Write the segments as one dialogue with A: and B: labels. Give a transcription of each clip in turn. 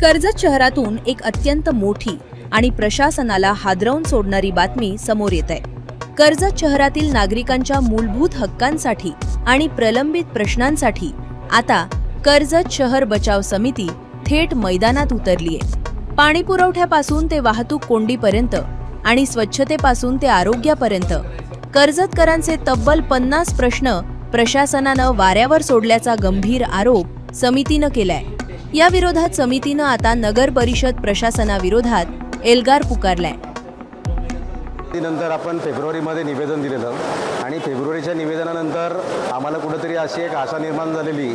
A: कर्जत शहरातून एक अत्यंत मोठी आणि प्रशासनाला हादरवून सोडणारी बातमी समोर येत आहे। कर्जत शहरातील नागरिकांच्या मूलभूत हक्कांसाठी आणि प्रलंबित प्रश्नांसाठी आता कर्जत शहर बचाव समिती थेट मैदानात उतरली आहे। पाणी पुरवठ्यापासून ते वाहतूक कोंडीपर्यंत आणि स्वच्छतेपासून ते आरोग्यापर्यंत कर्जतकरांचे तब्बल 50 प्रश्न प्रशासनानं वाऱ्यावर सोडल्याचा गंभीर आरोप समितीनं केलाय। या विरोधात समितीनं आता नगर परिषद प्रशासनाविरोधात एल्गार पुकारलाय।
B: नंतर आपण फेब्रुवारीमध्ये निवेदन दिलेलं आणि फेब्रुवारीच्या निवेदनानंतर आम्हाला कुठेतरी अशी एक आशा निर्माण झालेली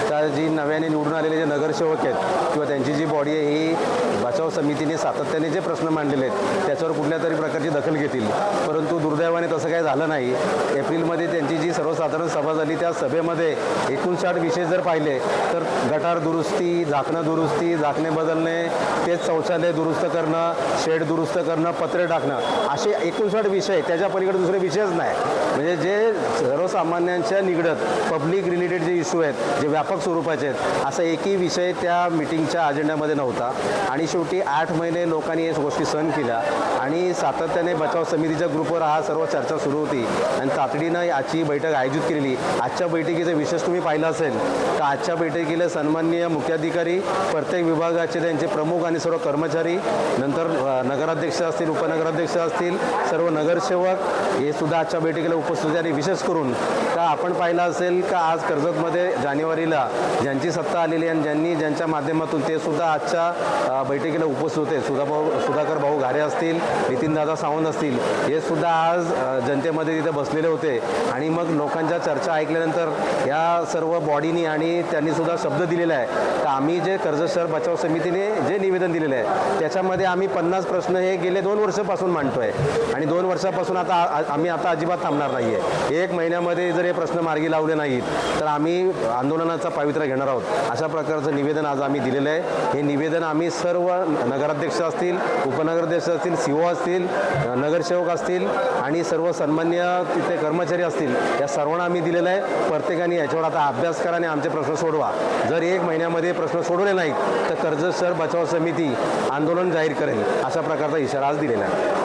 B: का जी नव्याने निवडून आलेले जे नगरसेवक आहेत किंवा त्यांची जी बॉडी आहे ही बचाव समितीने सातत्याने जे प्रश्न मांडलेले आहेत त्याच्यावर कुठल्या तरी प्रकारची दखल घेतील, परंतु दुर्दैवाने तसं काही झालं नाही। एप्रिलमध्ये त्यांची जी सर्वसाधारण सभा झाली त्या सभेमध्ये 59 विषय जर पाहिले तर गटार दुरुस्ती, झाकणं दुरुस्ती, झाकणे बदलणे, तेच शौचालय दुरुस्त करणं, शेड दुरुस्त करणं, पत्रे टाकणं, असे 59 विषय, त्याच्या पलीकडे दुसरे विषयच नाही। म्हणजे जे सर्वसामान्यांच्या निगडत पब्लिक रिलेटेड जे इश्यू आहेत जे व्यापक स्वरूपाचे आहेत असा एकही विषय त्या मीटिंगच्या अजेंड्यामध्ये नव्हता। आणि शेवटी 8 महिने लोकांनी या गोष्टी सहन केल्या आणि सातत्याने बचाव समितीच्या ग्रुपवर हा सर्व चर्चा सुरू होती आणि तातडीनं आजची बैठक आयोजित केलेली। आजच्या बैठकीचा विशेष तुम्ही पाहिला असेल तर आजच्या बैठकीला सन्माननीय मुख्याधिकारी, प्रत्येक विभागाचे त्यांचे प्रमुख आणि सर्व कर्मचारी, नंतर नगराध्यक्ष असतील, उपनगराध्यक्ष असतील, सर्व नगरसेवक हे सुद्धा आजच्या बैठकीला उपस्थित होते। आणि विशेष करून का आपण पाहिलं असेल का आज कर्जतमध्ये जानेवारीला ज्यांची सत्ता आलेली आणि ज्यांच्या माध्यमातून ते सुद्धा आजच्या बैठकीला उपस्थित होते, सुधाकर भाऊ घारे असतील, नितीनदादा सावंत असतील, हे सुद्धा आज जनतेमध्ये तिथे बसलेले होते। आणि मग लोकांच्या चर्चा ऐकल्यानंतर या सर्व बॉडीनी आणि त्यांनी सुद्धा शब्द दिलेला आहे तर आम्ही जे कर्जत शहर बचाव समितीने जे निवेदन दिलेलं आहे त्याच्यामध्ये आम्ही 50 प्रश्न हे गेले 2 वर्षापासून मांडतोय आणि 2 वर्षापासून आता आम्ही अजिबात थांबणार नाही आहे। 1 महिन्यामध्ये जर हे प्रश्न मार्गी लावले नाहीत तर आम्ही आंदोलनाचा पावित्र्य घेणार आहोत, अशा प्रकारचं निवेदन आज आम्ही दिलेलं आहे। हे निवेदन आम्ही सर्व नगराध्यक्ष असतील, उपनगराध्यक्ष असतील, सीओ असतील, नगरसेवक असतील आणि सर्व सन्मान्य तिथे कर्मचारी असतील या सर्वांना आम्ही दिलेलं आहे। प्रत्येकाने याच्यावर आता अभ्यास करा आणि आमचे प्रश्न सोडवा। जर 1 महिन्यामध्ये प्रश्न सोडवले नाहीत तर कर्जत शहर बचाव समिती आंदोलन जाहीर करेल, अशा प्रकारचा इशारा आज दिलेला आहे।